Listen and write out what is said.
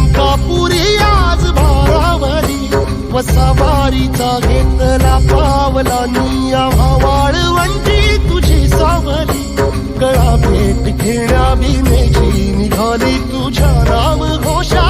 अंकापुरी आज भारावरी वसावारीचा घेतला पावला निया वाळवंटी तुझी सावली गळा भेट घेण्या बिनेची निघाली तुझ्या नाम घोषा